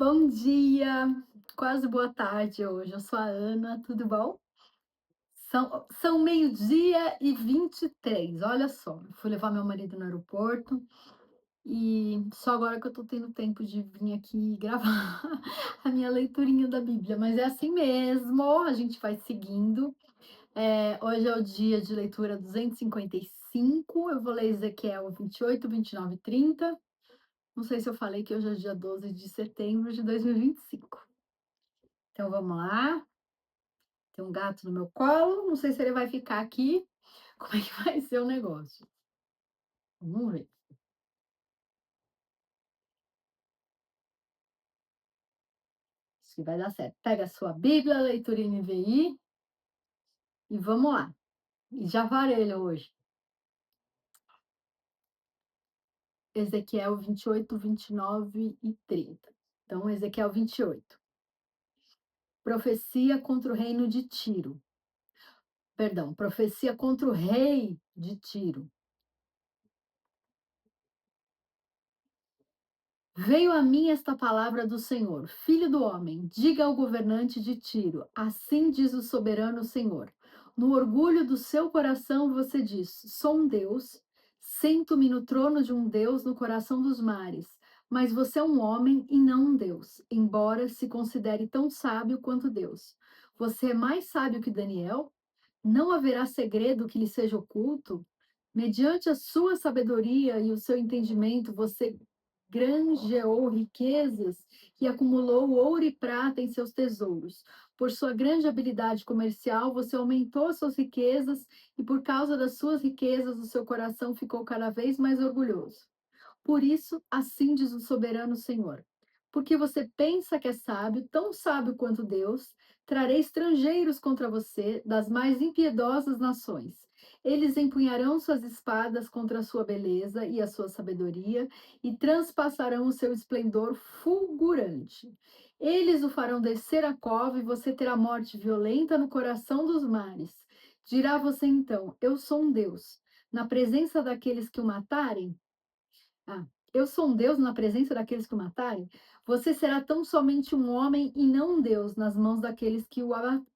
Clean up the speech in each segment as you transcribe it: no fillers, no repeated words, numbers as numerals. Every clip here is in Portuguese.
Bom dia, quase boa tarde hoje. Eu sou a Ana, tudo bom? São meio-dia e 23. Olha só. Fui levar meu marido no aeroporto e só agora que eu tô tendo tempo de vir aqui gravar a minha leiturinha da Bíblia, mas é assim mesmo, a gente vai seguindo. Hoje é o dia de leitura 255. Eu vou ler Ezequiel 28, 29 e 30. Não sei se eu falei que hoje é dia 12 de setembro de 2025. Então vamos lá. Tem um gato no meu colo, não sei se ele vai ficar aqui. Como é que vai ser o negócio? Vamos ver. Acho que vai dar certo. Pega a sua Bíblia, leitura NVI e vamos lá. E já varelha hoje. Ezequiel 28, 29 e 30. Então, Ezequiel 28. Profecia contra o reino de Tiro. Perdão, profecia contra o rei de Tiro. Veio a mim esta palavra do Senhor: Filho do homem, diga ao governante de Tiro: assim diz o soberano Senhor. No orgulho do seu coração você diz: sou um Deus, sento-me no trono de um Deus no coração dos mares. Mas você é um homem e não um Deus, embora se considere tão sábio quanto Deus. Você é mais sábio que Daniel? Não haverá segredo que lhe seja oculto? Mediante a sua sabedoria e o seu entendimento, você granjeou riquezas e acumulou ouro e prata em seus tesouros. Por sua grande habilidade comercial, você aumentou suas riquezas e por causa das suas riquezas, o seu coração ficou cada vez mais orgulhoso. Por isso, assim diz o soberano Senhor: porque você pensa que é sábio, tão sábio quanto Deus, trarei estrangeiros contra você das mais impiedosas nações. Eles empunharão suas espadas contra a sua beleza e a sua sabedoria e transpassarão o seu esplendor fulgurante. Eles o farão descer a cova e você terá morte violenta no coração dos mares. Dirá você então: eu sou um Deus. Na presença daqueles que o matarem, ah, eu sou um Deus na presença daqueles que o matarem? Você será tão somente um homem e não um Deus nas mãos daqueles que o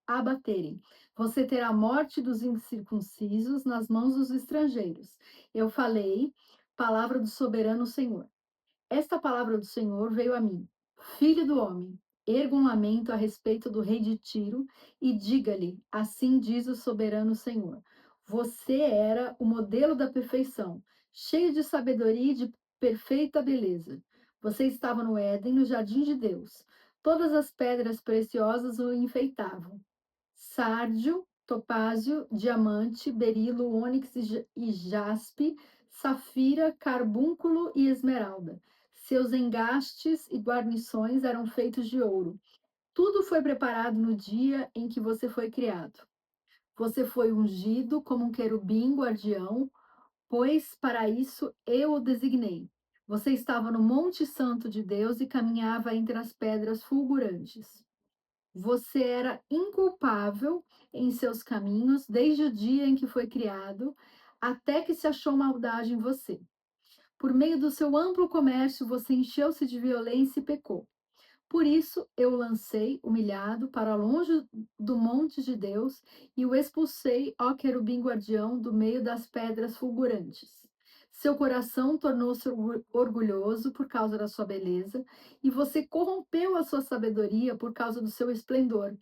abaterem. Você terá a morte dos incircuncisos nas mãos dos estrangeiros. Eu falei, palavra do soberano Senhor. Esta palavra do Senhor veio a mim. Filho do homem, erga um lamento a respeito do rei de Tiro e diga-lhe: assim diz o soberano Senhor. Você era o modelo da perfeição, cheio de sabedoria e de perfeita beleza. Você estava no Éden, no jardim de Deus. Todas as pedras preciosas o enfeitavam: sárdio, topázio, diamante, berilo, ônix e jaspe, safira, carbúnculo e esmeralda. Seus engastes e guarnições eram feitos de ouro. Tudo foi preparado no dia em que você foi criado. Você foi ungido como um querubim guardião, pois para isso eu o designei. Você estava no Monte Santo de Deus e caminhava entre as pedras fulgurantes. Você era inculpável em seus caminhos desde o dia em que foi criado, até que se achou maldade em você. Por meio do seu amplo comércio, você encheu-se de violência e pecou. Por isso eu o lancei, humilhado, para longe do monte de Deus e o expulsei, ó querubim guardião, do meio das pedras fulgurantes. Seu coração tornou-se orgulhoso por causa da sua beleza, e você corrompeu a sua sabedoria por causa do seu esplendor.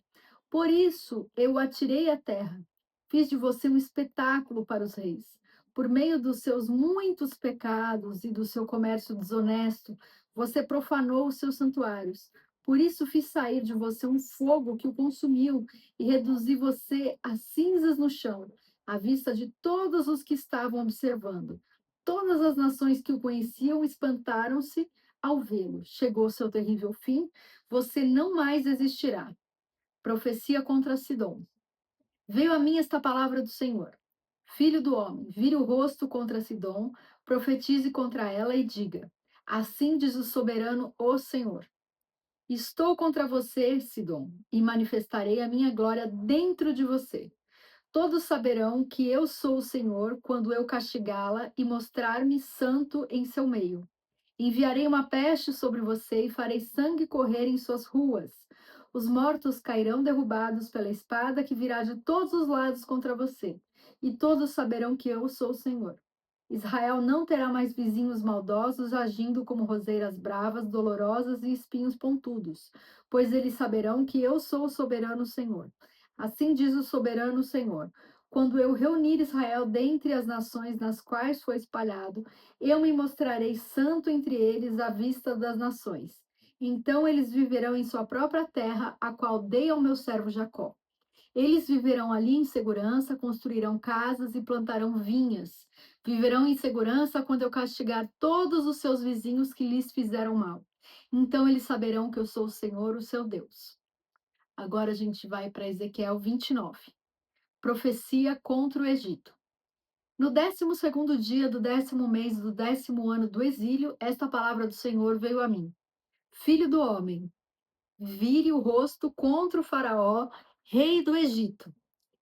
Por isso eu o atirei à terra. Fiz de você um espetáculo para os reis. Por meio dos seus muitos pecados e do seu comércio desonesto, você profanou os seus santuários. Por isso fiz sair de você um fogo que o consumiu e reduzi você a cinzas no chão, à vista de todos os que estavam observando. Todas as nações que o conheciam espantaram-se ao vê-lo. Chegou seu terrível fim, você não mais existirá. Profecia contra Sidom. Veio a mim esta palavra do Senhor. Filho do homem, vire o rosto contra Sidom, profetize contra ela e diga: assim diz o soberano, o Senhor. Estou contra você, Sidom, e manifestarei a minha glória dentro de você. Todos saberão que eu sou o Senhor quando eu castigá-la e mostrar-me santo em seu meio. Enviarei uma peste sobre você e farei sangue correr em suas ruas. Os mortos cairão derrubados pela espada que virá de todos os lados contra você, e todos saberão que eu sou o Senhor. Israel não terá mais vizinhos maldosos agindo como roseiras bravas, dolorosas e espinhos pontudos, pois eles saberão que eu sou o soberano Senhor. Assim diz o soberano Senhor: quando eu reunir Israel dentre as nações nas quais foi espalhado, eu me mostrarei santo entre eles à vista das nações. Então eles viverão em sua própria terra, a qual dei ao meu servo Jacó. Eles viverão ali em segurança, construirão casas e plantarão vinhas. Viverão em segurança quando eu castigar todos os seus vizinhos que lhes fizeram mal. Então eles saberão que eu sou o Senhor, o seu Deus. Agora a gente vai para Ezequiel 29. Profecia contra o Egito. No 12º dia do 10º mês do 10º ano do exílio, esta palavra do Senhor veio a mim. Filho do homem, vire o rosto contra o faraó, rei do Egito,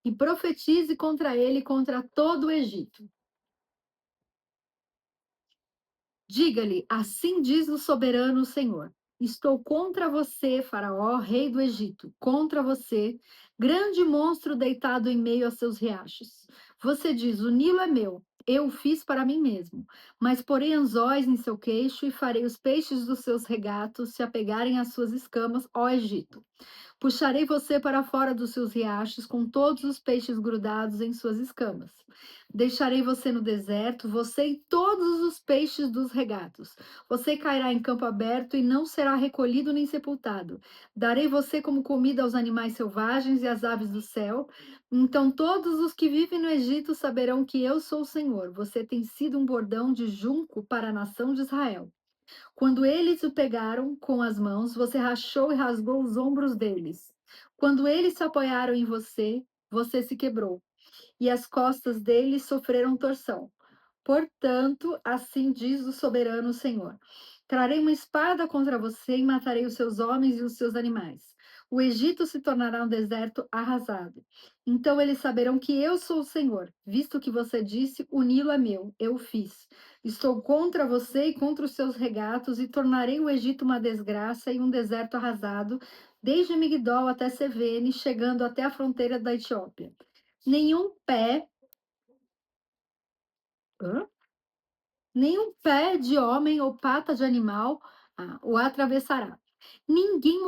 e profetize contra ele e contra todo o Egito. Diga-lhe: assim diz o soberano Senhor: estou contra você, Faraó, rei do Egito, contra você, grande monstro deitado em meio a seus riachos. Você diz: o Nilo é meu, eu o fiz para mim mesmo. Mas porei anzóis em seu queixo e farei os peixes dos seus regatos se apegarem às suas escamas, ó Egito. Puxarei você para fora dos seus riachos, com todos os peixes grudados em suas escamas. Deixarei você no deserto, você e todos os peixes dos regatos. Você cairá em campo aberto e não será recolhido nem sepultado. Darei você como comida aos animais selvagens e às aves do céu. Então todos os que vivem no Egito saberão que eu sou o Senhor. Você tem sido um bordão de junco para a nação de Israel. Quando eles o pegaram com as mãos, você rachou e rasgou os ombros deles. Quando eles se apoiaram em você, você se quebrou, e as costas deles sofreram torção. Portanto, assim diz o soberano Senhor: trarei uma espada contra você e matarei os seus homens e os seus animais. O Egito se tornará um deserto arrasado. Então eles saberão que eu sou o Senhor, visto que você disse: o Nilo é meu, eu o fiz. Estou contra você e contra os seus regatos e tornarei o Egito uma desgraça e um deserto arrasado, desde Migdol até Sevene, chegando até a fronteira da Etiópia. Nenhum pé. Hã? Nenhum pé de homem ou pata de animal o atravessará. Ninguém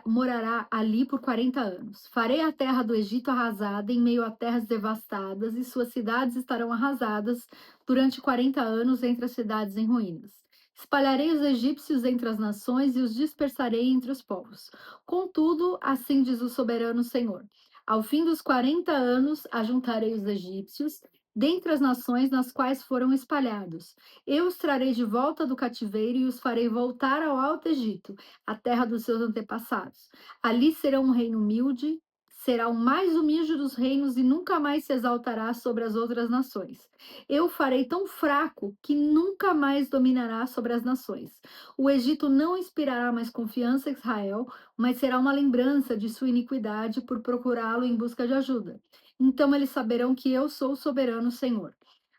morará ali por 40 anos. Farei a terra do Egito arrasada em meio a terras devastadas, e suas cidades estarão arrasadas durante 40 anos entre as cidades em ruínas. Espalharei os egípcios entre as nações e os dispersarei entre os povos. Contudo, assim diz o soberano Senhor: ao fim dos 40 anos, ajuntarei os egípcios dentre as nações nas quais foram espalhados. Eu os trarei de volta do cativeiro e os farei voltar ao Alto Egito, a terra dos seus antepassados. Ali serão um reino humilde, será o mais humilde dos reinos e nunca mais se exaltará sobre as outras nações. Eu o farei tão fraco que nunca mais dominará sobre as nações. O Egito não inspirará mais confiança em Israel, mas será uma lembrança de sua iniquidade por procurá-lo em busca de ajuda. Então eles saberão que eu sou o soberano Senhor.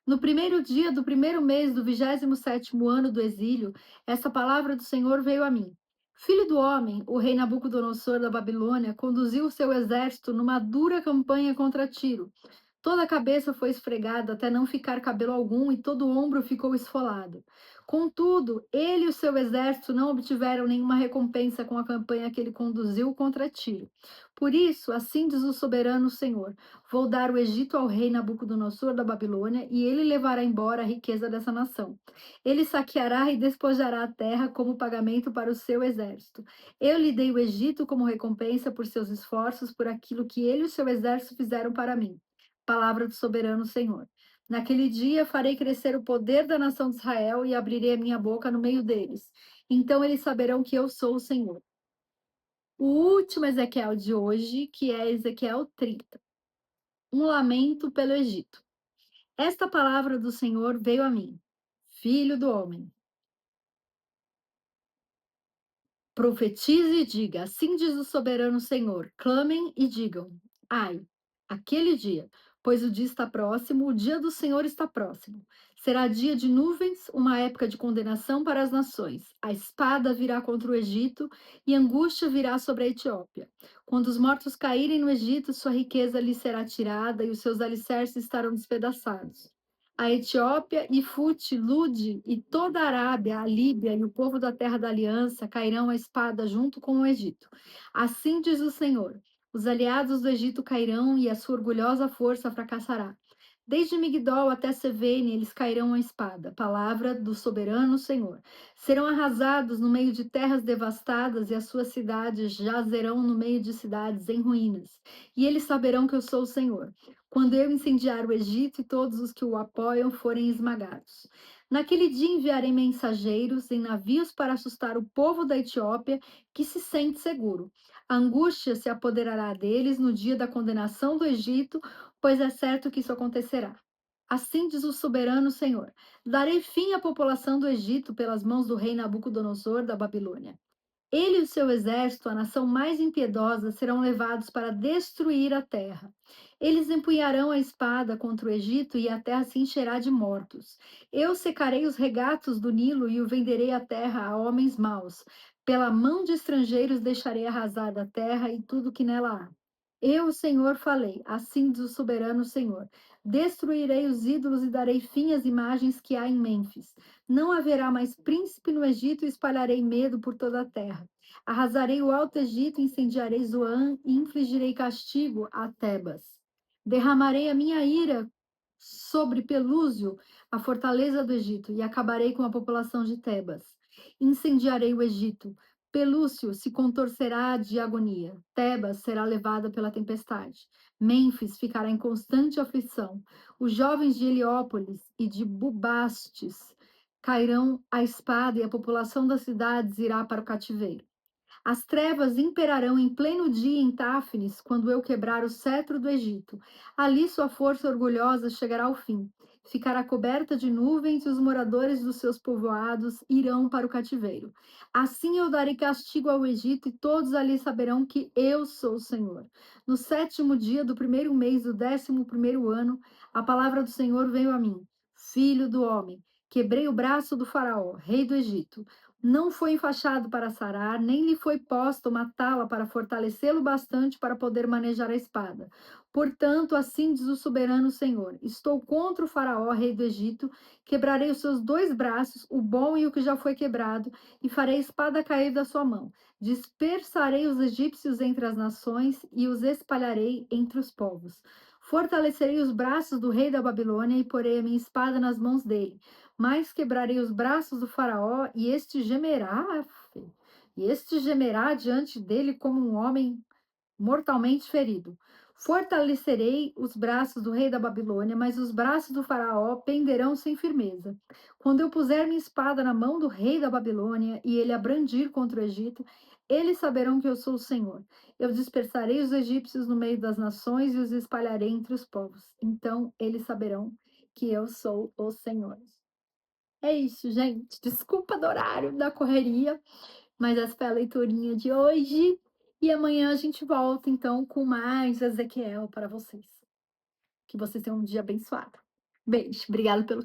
No primeiro dia do primeiro mês do 27º ano do exílio, essa palavra do Senhor veio a mim. Filho do homem, o rei Nabucodonosor da Babilônia conduziu o seu exército numa dura campanha contra Tiro. Toda a cabeça foi esfregada até não ficar cabelo algum e todo o ombro ficou esfolado. Contudo, ele e o seu exército não obtiveram nenhuma recompensa com a campanha que ele conduziu contra Tiro. Por isso, assim diz o soberano Senhor: vou dar o Egito ao rei Nabucodonosor da Babilônia e ele levará embora a riqueza dessa nação. Ele saqueará e despojará a terra como pagamento para o seu exército. Eu lhe dei o Egito como recompensa por seus esforços, por aquilo que ele e o seu exército fizeram para mim. Palavra do soberano Senhor. Naquele dia farei crescer o poder da nação de Israel e abrirei a minha boca no meio deles. Então eles saberão que eu sou o Senhor. O último Ezequiel de hoje, que é Ezequiel 30. Um lamento pelo Egito. Esta palavra do Senhor veio a mim. Filho do homem, profetize e diga: assim diz o soberano Senhor. Clamem e digam: ai, aquele dia. pois o dia está próximo, o dia do Senhor está próximo. Será dia de nuvens, uma época de condenação para as nações. A espada virá contra o Egito e angústia virá sobre a Etiópia. Quando os mortos caírem no Egito, sua riqueza lhe será tirada e os seus alicerces estarão despedaçados. A Etiópia e Fute, Lude e toda a Arábia, a Líbia e o povo da terra da aliança cairão à espada junto com o Egito. Assim diz o Senhor: os aliados do Egito cairão e a sua orgulhosa força fracassará. Desde Migdol até Sevene, eles cairão à espada. Palavra do soberano Senhor. Serão arrasados no meio de terras devastadas e as suas cidades jazerão no meio de cidades em ruínas. E eles saberão que eu sou o Senhor, quando eu incendiar o Egito e todos os que o apoiam forem esmagados. Naquele dia enviarei mensageiros em navios para assustar o povo da Etiópia, que se sente seguro. A angústia se apoderará deles no dia da condenação do Egito, pois é certo que isso acontecerá. Assim diz o soberano Senhor: darei fim à população do Egito pelas mãos do rei Nabucodonosor da Babilônia. Ele e o seu exército, a nação mais impiedosa, serão levados para destruir a terra. Eles empunharão a espada contra o Egito e a terra se encherá de mortos. Eu secarei os regatos do Nilo e o venderei a terra a homens maus. Pela mão de estrangeiros deixarei arrasada a terra e tudo que nela há. Eu, o Senhor, falei, assim diz o soberano Senhor. Destruirei os ídolos e darei fim às imagens que há em Mênfis. Não haverá mais príncipe no Egito e espalharei medo por toda a terra. Arrasarei o Alto Egito, incendiarei Zoan e infligirei castigo a Tebas. Derramarei a minha ira sobre Pelúsio, a fortaleza do Egito, e acabarei com a população de Tebas. Incendiarei o Egito. Pelúcio se contorcerá de agonia. Tebas será levada pela tempestade. Mênfis ficará em constante aflição. Os jovens de Heliópolis e de Bubastes cairão à espada e a população das cidades irá para o cativeiro. As trevas imperarão em pleno dia em Táfnis, quando eu quebrar o cetro do Egito. Ali sua força orgulhosa chegará ao fim. Ficará coberta de nuvens e os moradores dos seus povoados irão para o cativeiro. Assim eu darei castigo ao Egito e todos ali saberão que eu sou o Senhor. No sétimo dia do primeiro mês do 11º ano, a palavra do Senhor veio a mim. Filho do homem, quebrei o braço do faraó, rei do Egito. Não foi enfaixado para sarar, nem lhe foi posta uma tala para fortalecê-lo bastante para poder manejar a espada. Portanto, assim diz o soberano Senhor: estou contra o faraó, rei do Egito, quebrarei os seus dois braços, o bom e o que já foi quebrado, e farei a espada cair da sua mão. Dispersarei os egípcios entre as nações e os espalharei entre os povos. Fortalecerei os braços do rei da Babilônia e porei a minha espada nas mãos dele, mas quebrarei os braços do faraó e este gemerá diante dele como um homem mortalmente ferido. Fortalecerei os braços do rei da Babilônia, mas os braços do faraó penderão sem firmeza. Quando eu puser minha espada na mão do rei da Babilônia e ele a brandir contra o Egito, eles saberão que eu sou o Senhor. Eu dispersarei os egípcios no meio das nações e os espalharei entre os povos. Então eles saberão que eu sou o Senhor. É isso, gente. Desculpa do horário, da correria, mas essa foi a leiturinha de hoje. E amanhã a gente volta, então, com mais Ezequiel para vocês. Que vocês tenham um dia abençoado. Beijo. Obrigada pelo